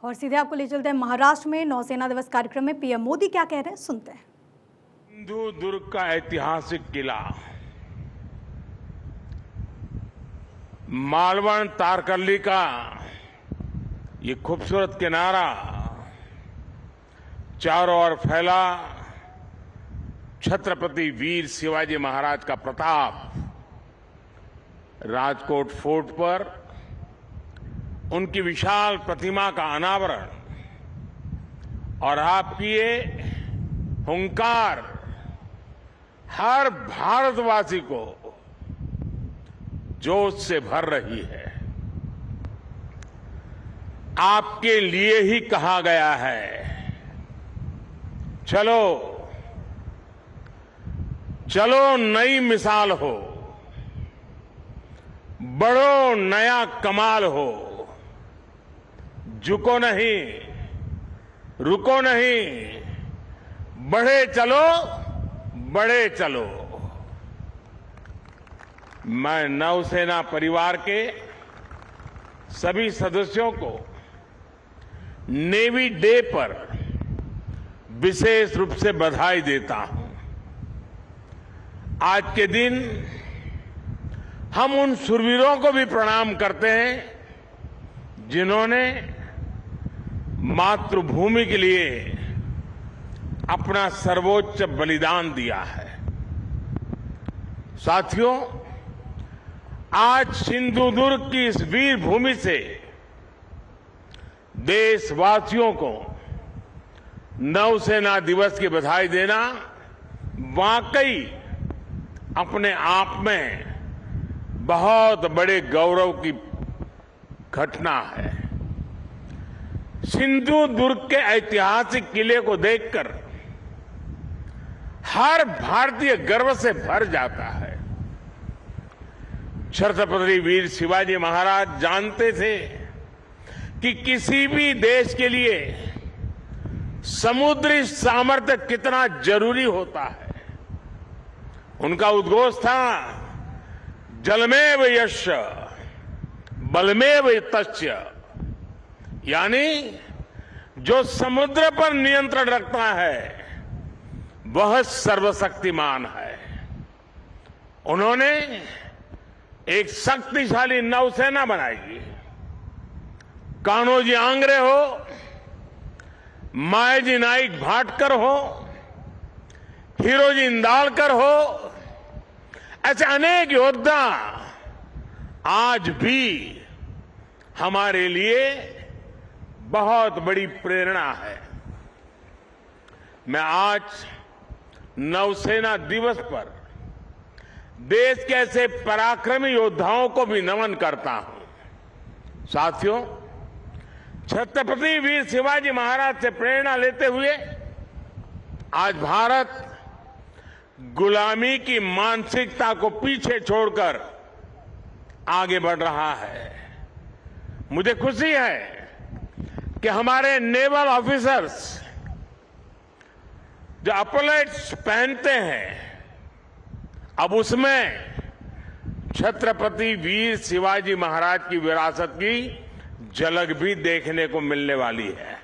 और सीधे आपको ले चलते हैं महाराष्ट्र में नौसेना दिवस कार्यक्रम में पीएम मोदी क्या कह रहे हैं, सुनते हैं। सिंधुदुर्ग का ऐतिहासिक किला मालवण तारकर्ली का ये खूबसूरत किनारा चारों ओर फैला छत्रपति वीर शिवाजी महाराज का प्रताप, राजकोट फोर्ट पर उनकी विशाल प्रतिमा का अनावरण और आपकी ये हुंकार हर भारतवासी को जोश से भर रही है। आपके लिए ही कहा गया है, चलो चलो नई मिसाल हो, बढ़ो नया कमाल हो, झुको नहीं, रुको नहीं, बढ़े चलो, बढ़े चलो। मैं नौसेना परिवार के सभी सदस्यों को नेवी डे पर विशेष रूप से बधाई देता हूं। आज के दिन हम उन शूरवीरों को भी प्रणाम करते हैं जिन्होंने मातृभूमि के लिए अपना सर्वोच्च बलिदान दिया है। साथियों, आज सिंधुदुर्ग की इस वीर भूमि से देशवासियों को नौसेना दिवस की बधाई देना वाकई अपने आप में बहुत बड़े गौरव की घटना है। सिंधुदुर्ग के ऐतिहासिक किले को देखकर हर भारतीय गर्व से भर जाता है। छत्रपति वीर शिवाजी महाराज जानते थे कि किसी भी देश के लिए समुद्री सामर्थ्य कितना जरूरी होता है। उनका उद्घोष था, जलमेव यस्य बलमेव तस्य, यानी जो समुद्र पर नियंत्रण रखता है वह सर्वशक्तिमान है। उन्होंने एक शक्तिशाली नौसेना बनाई। कान्होजी आंग्रे हो, मायाजी नाइक भाटकर हो, हीरोजी इंदालकर हो, ऐसे अनेक योद्धा आज भी हमारे लिए बहुत बड़ी प्रेरणा है। मैं आज नौसेना दिवस पर देश के ऐसे पराक्रमी योद्धाओं को भी नमन करता हूं। साथियों, छत्रपति वीर शिवाजी महाराज से प्रेरणा लेते हुए आज भारत गुलामी की मानसिकता को पीछे छोड़कर आगे बढ़ रहा है। मुझे खुशी है कि हमारे नेवल ऑफिसर्स जो अपलेट्स पहनते हैं, अब उसमें छत्रपति वीर शिवाजी महाराज की विरासत की झलक भी देखने को मिलने वाली है।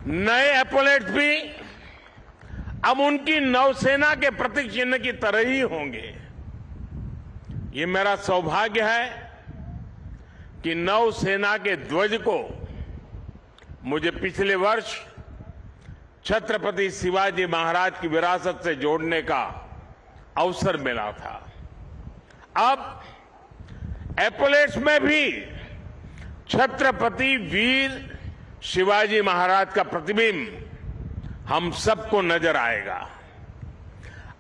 नए एपोलेट्स भी अब उनकी नौसेना के प्रतीक चिन्ह की तरह ही होंगे। ये मेरा सौभाग्य है कि नौसेना के ध्वज को मुझे पिछले वर्ष छत्रपति शिवाजी महाराज की विरासत से जोड़ने का अवसर मिला था। अब एपोलेट्स में भी छत्रपति वीर शिवाजी महाराज का प्रतिबिंब हम सबको नजर आएगा।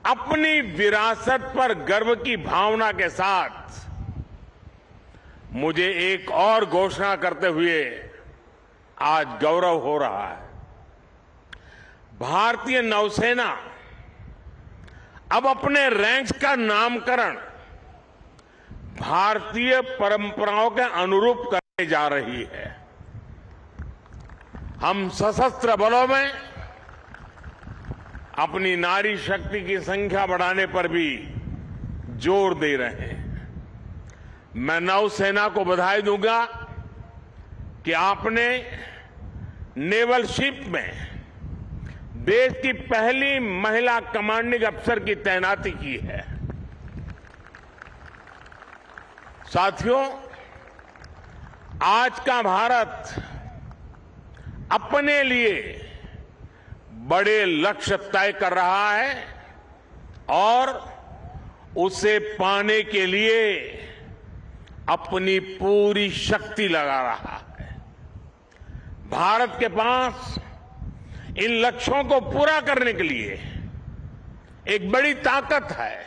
अपनी विरासत पर गर्व की भावना के साथ मुझे एक और घोषणा करते हुए आज गौरव हो रहा है। भारतीय नौसेना अब अपने रैंक्स का नामकरण भारतीय परंपराओं के अनुरूप करने जा रही है। हम सशस्त्र बलों में अपनी नारी शक्ति की संख्या बढ़ाने पर भी जोर दे रहे हैं। मैं नौसेना को बधाई दूंगा कि आपने नेवल शिप में देश की पहली महिला कमांडिंग अफसर की तैनाती की है। साथियों, आज का भारत अपने लिए बड़े लक्ष्य तय कर रहा है और उसे पाने के लिए अपनी पूरी शक्ति लगा रहा है। भारत के पास इन लक्ष्यों को पूरा करने के लिए एक बड़ी ताकत है।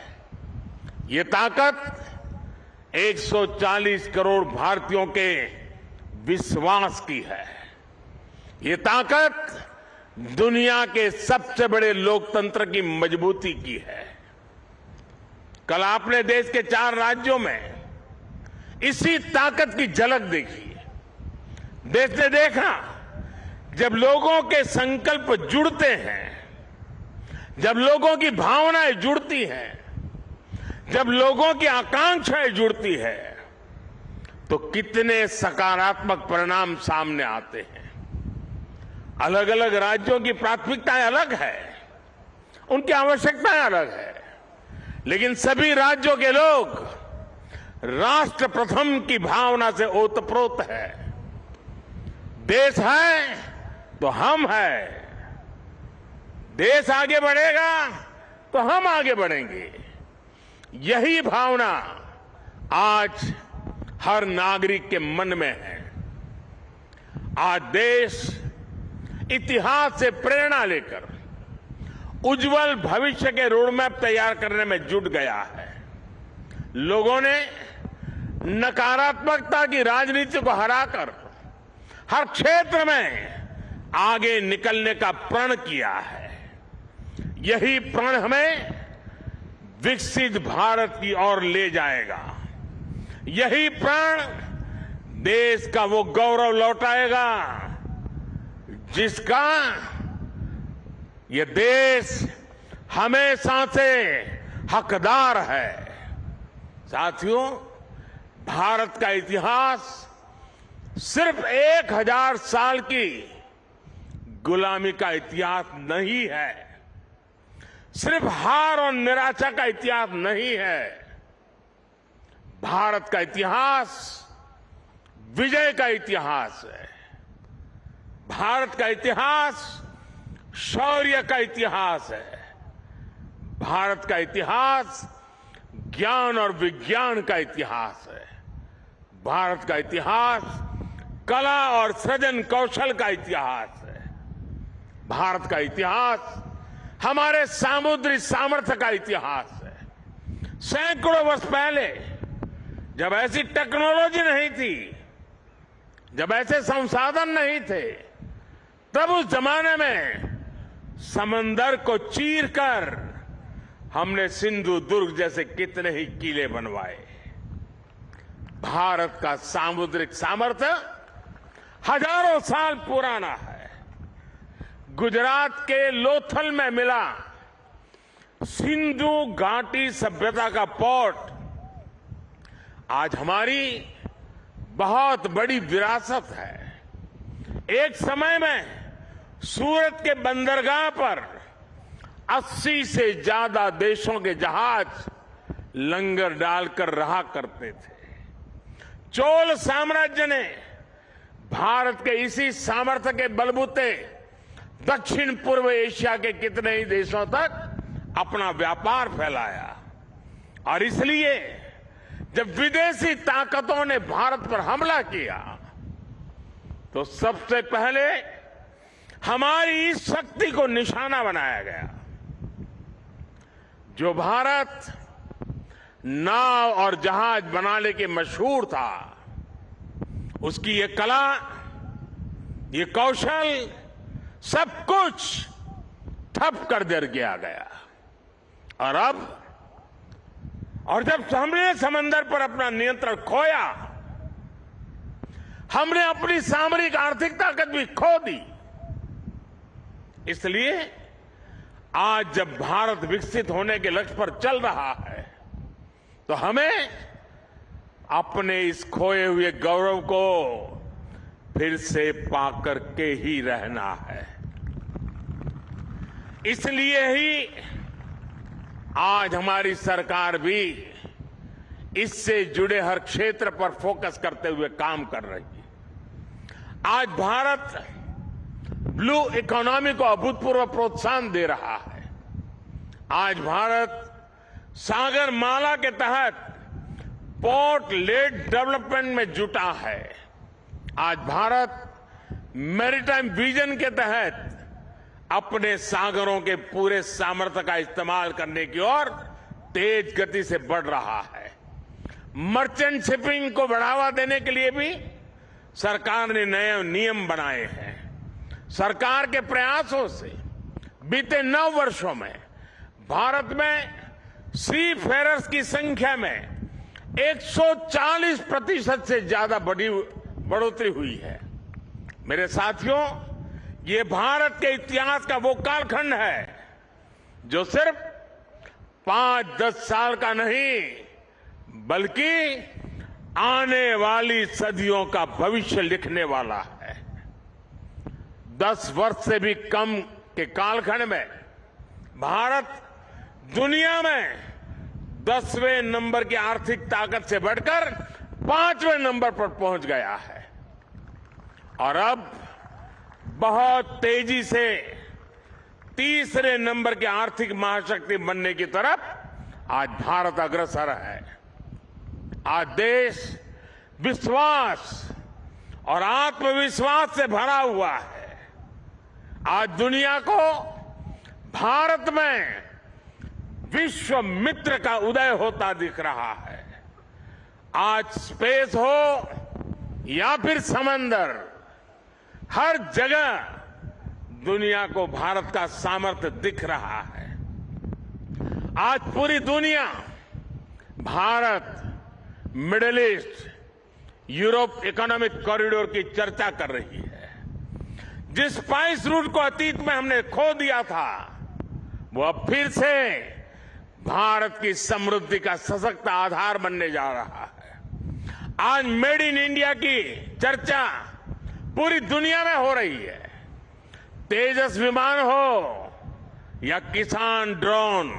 ये ताकत 140 करोड़ भारतीयों के विश्वास की है। ये ताकत दुनिया के सबसे बड़े लोकतंत्र की मजबूती की है। कल आपने देश के 4 राज्यों में इसी ताकत की झलक देखी। देश ने देखा जब लोगों के संकल्प जुड़ते हैं, जब लोगों की भावनाएं जुड़ती हैं, जब लोगों की आकांक्षाएं जुड़ती है, तो कितने सकारात्मक परिणाम सामने आते हैं। अलग अलग राज्यों की प्राथमिकताएं अलग है, उनकी आवश्यकताएं अलग है, लेकिन सभी राज्यों के लोग राष्ट्र प्रथम की भावना से ओतप्रोत है। देश है तो हम है, देश आगे बढ़ेगा तो हम आगे बढ़ेंगे। यही भावना आज हर नागरिक के मन में है। आज देश इतिहास से प्रेरणा लेकर उज्जवल भविष्य के रोडमैप तैयार करने में जुट गया है। लोगों ने नकारात्मकता की राजनीति को हराकर हर क्षेत्र में आगे निकलने का प्रण किया है। यही प्रण हमें विकसित भारत की ओर ले जाएगा। यही प्रण देश का वो गौरव लौटाएगा जिसका ये देश हमेशा से हकदार है। साथियों, भारत का इतिहास सिर्फ 1000 साल की गुलामी का इतिहास नहीं है, सिर्फ हार और निराशा का इतिहास नहीं है। भारत का इतिहास विजय का इतिहास है। भारत का इतिहास शौर्य का इतिहास है। भारत का इतिहास ज्ञान और विज्ञान का इतिहास है। भारत का इतिहास कला और सृजन कौशल का इतिहास है। भारत का इतिहास हमारे सामुद्रिक सामर्थ्य का इतिहास है। सैकड़ों वर्ष पहले जब ऐसी टेक्नोलॉजी नहीं थी, जब ऐसे संसाधन नहीं थे, तब उस जमाने में समंदर को चीरकर हमने सिंधु दुर्ग जैसे कितने ही किले बनवाए। भारत का सामुद्रिक सामर्थ्य हजारों साल पुराना है। गुजरात के लोथल में मिला सिंधु घाटी सभ्यता का पोर्ट आज हमारी बहुत बड़ी विरासत है। एक समय में सूरत के बंदरगाह पर 80 से ज्यादा देशों के जहाज लंगर डालकर रहा करते थे। चोल साम्राज्य ने भारत के इसी सामर्थ्य के बलबूते दक्षिण पूर्व एशिया के कितने ही देशों तक अपना व्यापार फैलाया। और इसलिए जब विदेशी ताकतों ने भारत पर हमला किया तो सबसे पहले हमारी इस शक्ति को निशाना बनाया गया। जो भारत नाव और जहाज बनाने के मशहूर था, उसकी ये कला, ये कौशल, सब कुछ ठप कर दिया गया। और जब हमने समंदर पर अपना नियंत्रण खोया, हमने अपनी सामरिक आर्थिक ताकत भी खो दी। इसलिए आज जब भारत विकसित होने के लक्ष्य पर चल रहा है, तो हमें अपने इस खोए हुए गौरव को फिर से पाकर के ही रहना है। इसलिए ही आज हमारी सरकार भी इससे जुड़े हर क्षेत्र पर फोकस करते हुए काम कर रही है। आज भारत ब्लू इकोनॉमी को अभूतपूर्व प्रोत्साहन दे रहा है। आज भारत सागर माला के तहत पोर्ट लेड डेवलपमेंट में जुटा है। आज भारत मैरीटाइम विजन के तहत अपने सागरों के पूरे सामर्थ्य का इस्तेमाल करने की ओर तेज गति से बढ़ रहा है। मर्चेंट शिपिंग को बढ़ावा देने के लिए भी सरकार ने नए नियम बनाए हैं। सरकार के प्रयासों से बीते 9 वर्षों में भारत में सी फेरर्स की संख्या में 140% से ज्यादा बढ़ोतरी हुई है। मेरे साथियों, ये भारत के इतिहास का वो कालखंड है जो सिर्फ 5-10 साल का नहीं बल्कि आने वाली सदियों का भविष्य लिखने वाला है। 10 वर्ष से भी कम के कालखंड में भारत दुनिया में 10वें नंबर की आर्थिक ताकत से बढ़कर 5वें नंबर पर पहुंच गया है और अब बहुत तेजी से 3रे नंबर की आर्थिक महाशक्ति बनने की तरफ आज भारत अग्रसर है। आज देश विश्वास और आत्मविश्वास से भरा हुआ है। आज दुनिया को भारत में विश्व मित्र का उदय होता दिख रहा है। आज स्पेस हो या फिर समंदर, हर जगह दुनिया को भारत का सामर्थ्य दिख रहा है। आज पूरी दुनिया Bharat, middle east, Europe economic corridor की चर्चा कर रही है। जिस स्पाइस रूट को अतीत में हमने खो दिया था, वो अब फिर से भारत की समृद्धि का सशक्त आधार बनने जा रहा है। आज मेड इन इंडिया की चर्चा पूरी दुनिया में हो रही है। तेजस विमान हो या किसान ड्रोन,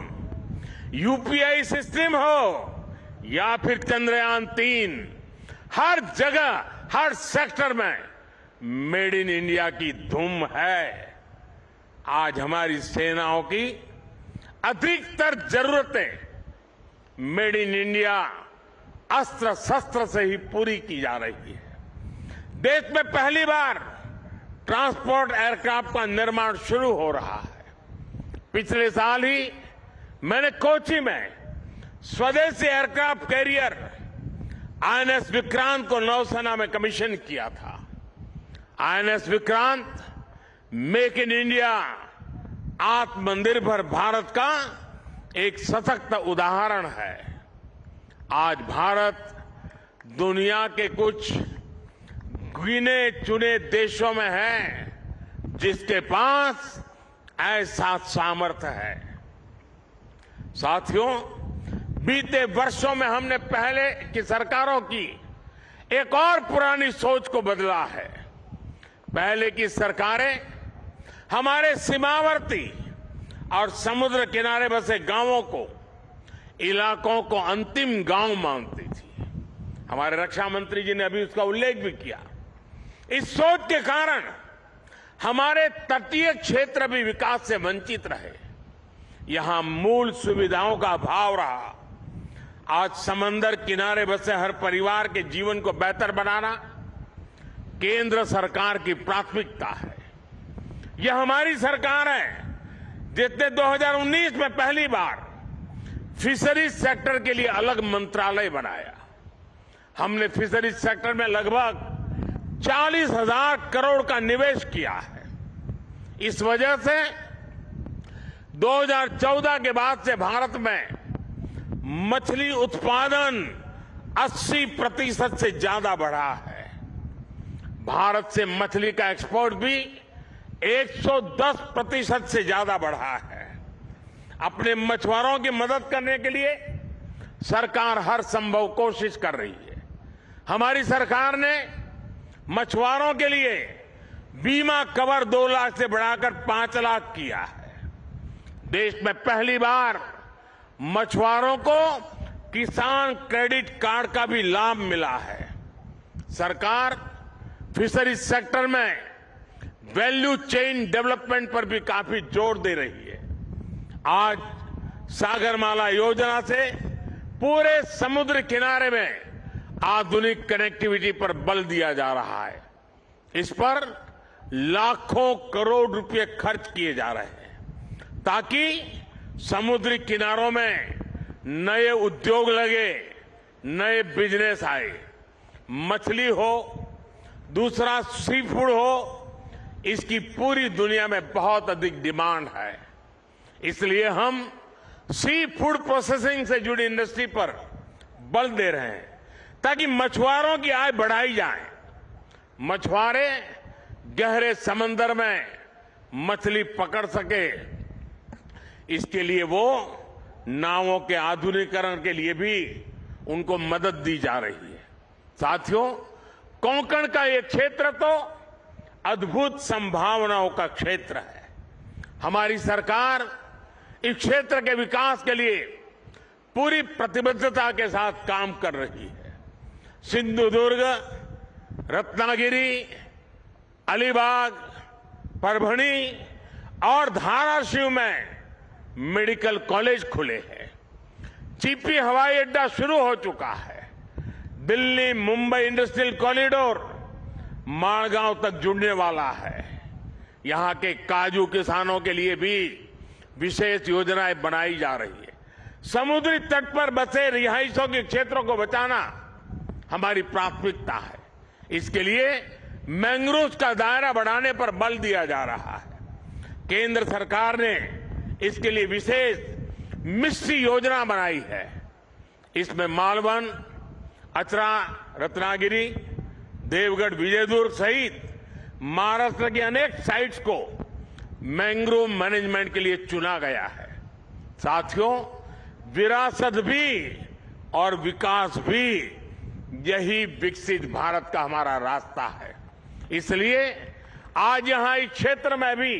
यूपीआई सिस्टम हो या फिर चंद्रयान 3, हर जगह, हर सेक्टर में मेड इन इंडिया की धूम है। आज हमारी सेनाओं की अधिकतर जरूरतें मेड इन इंडिया अस्त्र शस्त्र से ही पूरी की जा रही है। देश में पहली बार ट्रांसपोर्ट एयरक्राफ्ट का निर्माण शुरू हो रहा है। पिछले साल ही मैंने कोची में स्वदेशी एयरक्राफ्ट कैरियर आईएनएस विक्रांत को नौसेना में कमीशन किया था। INS Vikrant make in India, आत्मनिर्भर भारत का एक सशक्त उदाहरण है। आज भारत दुनिया के कुछ गिने चुने देशों में है जिसके पास ऐसा सामर्थ्य है। साथियों, बीते वर्षों में हमने पहले की सरकारों की एक और पुरानी सोच को बदला है। पहले की सरकारें हमारे सीमावर्ती और समुद्र किनारे बसे गांवों को, इलाकों को अंतिम गांव मानती थी। हमारे रक्षा मंत्री जी ने अभी उसका उल्लेख भी किया। इस सोच के कारण हमारे तटीय क्षेत्र भी विकास से वंचित रहे। यहां मूल सुविधाओं का अभाव रहा। आज समंदर किनारे बसे हर परिवार के जीवन को बेहतर बनाना केंद्र सरकार की प्राथमिकता है। यह हमारी सरकार है जिसने 2019 में पहली बार फिशरीज सेक्टर के लिए अलग मंत्रालय बनाया। हमने फिशरीज सेक्टर में लगभग 40,000 करोड़ का निवेश किया है। इस वजह से 2014 के बाद से भारत में मछली उत्पादन 80% से ज्यादा बढ़ा है। भारत से मछली का एक्सपोर्ट भी 110% से ज्यादा बढ़ा है। अपने मछुआरों की मदद करने के लिए सरकार हर संभव कोशिश कर रही है। हमारी सरकार ने मछुआरों के लिए बीमा कवर 2 लाख से बढ़ाकर 5 लाख किया है। देश में पहली बार मछुआरों को किसान क्रेडिट कार्ड का भी लाभ मिला है। सरकार फिशरीज सेक्टर में वैल्यू चेन डेवलपमेंट पर भी काफी जोर दे रही है। आज सागरमाला योजना से पूरे समुद्र किनारे में आधुनिक कनेक्टिविटी पर बल दिया जा रहा है। इस पर लाखों करोड़ रुपए खर्च किए जा रहे हैं ताकि समुद्री किनारों में नए उद्योग लगे, नए बिजनेस आए। मछली हो, दूसरा सी फूड हो, इसकी पूरी दुनिया में बहुत अधिक डिमांड है। इसलिए हम सी फूड प्रोसेसिंग से जुड़ी इंडस्ट्री पर बल दे रहे हैं ताकि मछुआरों की आय बढ़ाई जाए। मछुआरे गहरे समंदर में मछली पकड़ सके, इसके लिए वो नावों के आधुनिकीकरण के लिए भी उनको मदद दी जा रही है। साथियों, कोंकण का ये क्षेत्र तो अद्भुत संभावनाओं का क्षेत्र है। हमारी सरकार इस क्षेत्र के विकास के लिए पूरी प्रतिबद्धता के साथ काम कर रही है। सिंधुदुर्ग, रत्नागिरी, अलीबाग, परभणी और धाराशिव में मेडिकल कॉलेज खुले हैं। चिपी हवाई अड्डा शुरू हो चुका है। दिल्ली मुंबई इंडस्ट्रियल कॉरिडोर माड़गांव तक जुड़ने वाला है। यहां के काजू किसानों के लिए भी विशेष योजनाएं बनाई जा रही है। समुद्री तट पर बसे रिहायशों के क्षेत्रों को बचाना हमारी प्राथमिकता है। इसके लिए मैंग्रोव का दायरा बढ़ाने पर बल दिया जा रहा है। केंद्र सरकार ने इसके लिए विशेष मिस्ट्री योजना बनाई है। इसमें मालवन, अचरा, रत्नागिरी, देवगढ़, विजयदुर्ग सहित महाराष्ट्र की अनेक साइट्स को मैंग्रोव मैनेजमेंट के लिए चुना गया है। साथियों, विरासत भी और विकास भी, यही विकसित भारत का हमारा रास्ता है। इसलिए आज यहां इस क्षेत्र में भी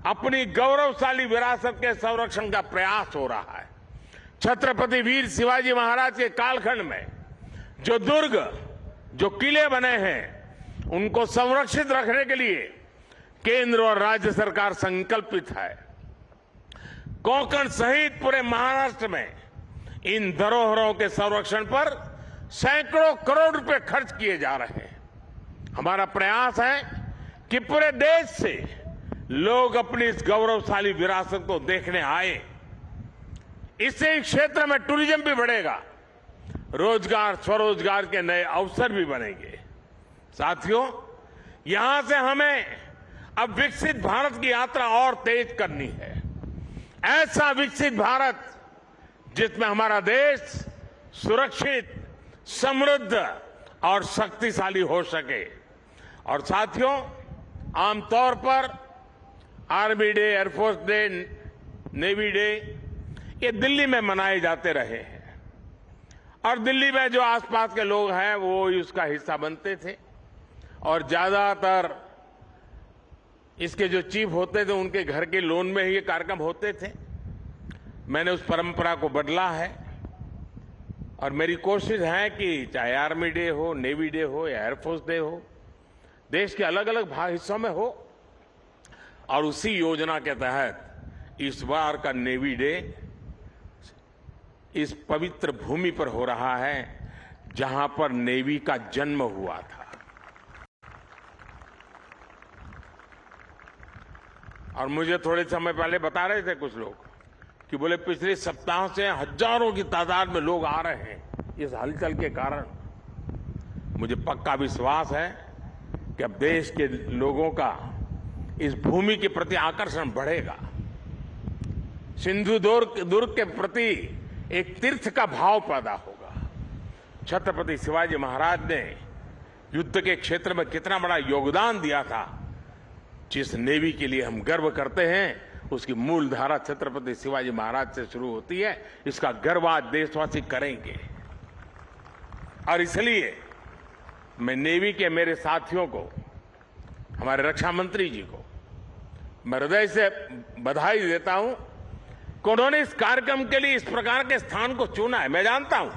अपनी गौरवशाली विरासत के संरक्षण का प्रयास हो रहा है। छत्रपति वीर शिवाजी महाराज के कालखंड में जो दुर्ग, जो किले बने हैं, उनको संरक्षित रखने के लिए केंद्र और राज्य सरकार संकल्पित है। कोंकण सहित पूरे महाराष्ट्र में इन धरोहरों के संरक्षण पर सैकड़ों करोड़ रुपए खर्च किए जा रहे हैं। हमारा प्रयास है कि पूरे देश से लोग अपनी इस गौरवशाली विरासत को देखने आए। इससे इस क्षेत्र में टूरिज्म भी बढ़ेगा, रोजगार, स्वरोजगार के नए अवसर भी बनेंगे। साथियों, यहां से हमें अब विकसित भारत की यात्रा और तेज करनी है। ऐसा विकसित भारत जिसमें हमारा देश सुरक्षित, समृद्ध और शक्तिशाली हो सके। और साथियों, आमतौर पर army day, air force day, navy day ये दिल्ली में मनाए जाते रहे हैं और दिल्ली में जो आसपास के लोग हैं वो उसका हिस्सा बनते थे और ज्यादातर इसके जो चीफ होते थे उनके घर के लोन में ही ये कार्यक्रम होते थे। मैंने उस परंपरा को बदला है और मेरी कोशिश है कि चाहे आर्मी डे हो, नेवी डे हो या एयरफोर्स डे हो, देश के अलग अलग हिस्सों में हो। और उसी योजना के तहत इस बार का नेवी डे इस पवित्र भूमि पर हो रहा है जहां पर नेवी का जन्म हुआ था। और मुझे थोड़े समय पहले बता रहे थे कुछ लोग कि बोले पिछले सप्ताह से हजारों की तादाद में लोग आ रहे हैं इस हलचल के कारण। मुझे पक्का विश्वास है कि अब देश के लोगों का इस भूमि के प्रति आकर्षण बढ़ेगा। सिंधुदुर्ग के प्रति एक तीर्थ का भाव पैदा होगा। छत्रपति शिवाजी महाराज ने युद्ध के क्षेत्र में कितना बड़ा योगदान दिया था। जिस नेवी के लिए हम गर्व करते हैं उसकी मूल धारा छत्रपति शिवाजी महाराज से शुरू होती है। इसका गर्व आज देशवासी करेंगे और इसलिए मैं नेवी के मेरे साथियों को, हमारे रक्षा मंत्री जी को मैं हृदय से बधाई देता हूं कि उन्होंने इस कार्यक्रम के लिए इस प्रकार के स्थान को चुना है। मैं जानता हूं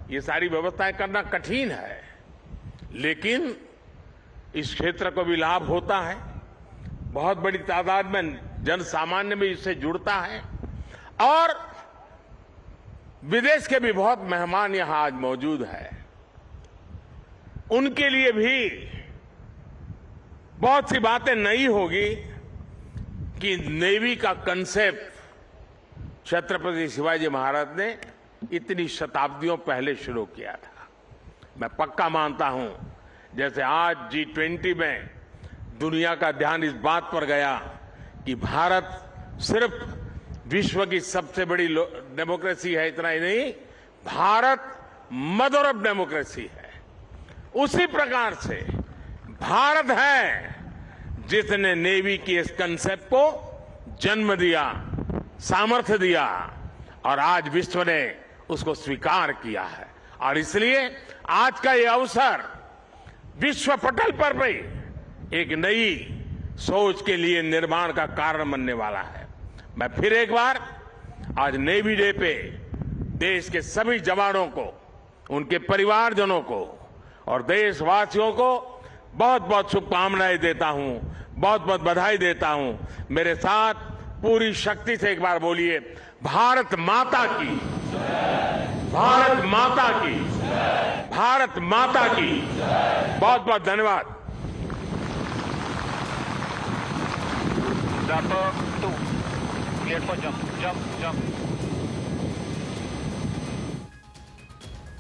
ये सारी व्यवस्थाएं करना कठिन है, लेकिन इस क्षेत्र को भी लाभ होता है। बहुत बड़ी तादाद में जन सामान्य भी इससे जुड़ता है और विदेश के भी बहुत मेहमान यहां आज मौजूद हैं। उनके लिए भी बहुत सी बातें नई होगी कि नेवी का कंसेप्ट छत्रपति शिवाजी महाराज ने इतनी शताब्दियों पहले शुरू किया था। मैं पक्का मानता हूं जैसे आज G20 में दुनिया का ध्यान इस बात पर गया कि भारत सिर्फ विश्व की सबसे बड़ी डेमोक्रेसी है, इतना ही नहीं, भारत मदर ऑफ डेमोक्रेसी है। उसी प्रकार से भारत है जिसने नेवी की इस कंसेप्ट को जन्म दिया, सामर्थ्य दिया और आज विश्व ने उसको स्वीकार किया है। और इसलिए आज का ये अवसर विश्व पटल पर भी एक नई सोच के लिए निर्माण का कारण बनने वाला है। मैं फिर एक बार आज नेवी डे पे देश के सभी जवानों को, उनके परिवारजनों को और देशवासियों को बहुत बहुत शुभकामनाएं देता हूं, बहुत बहुत बधाई देता हूं। मेरे साथ पूरी शक्ति से एक बार बोलिए, भारत माता की, भारत माता की, भारत माता की। बहुत बहुत धन्यवाद। Zapper 2, clear for jump, jump, jump.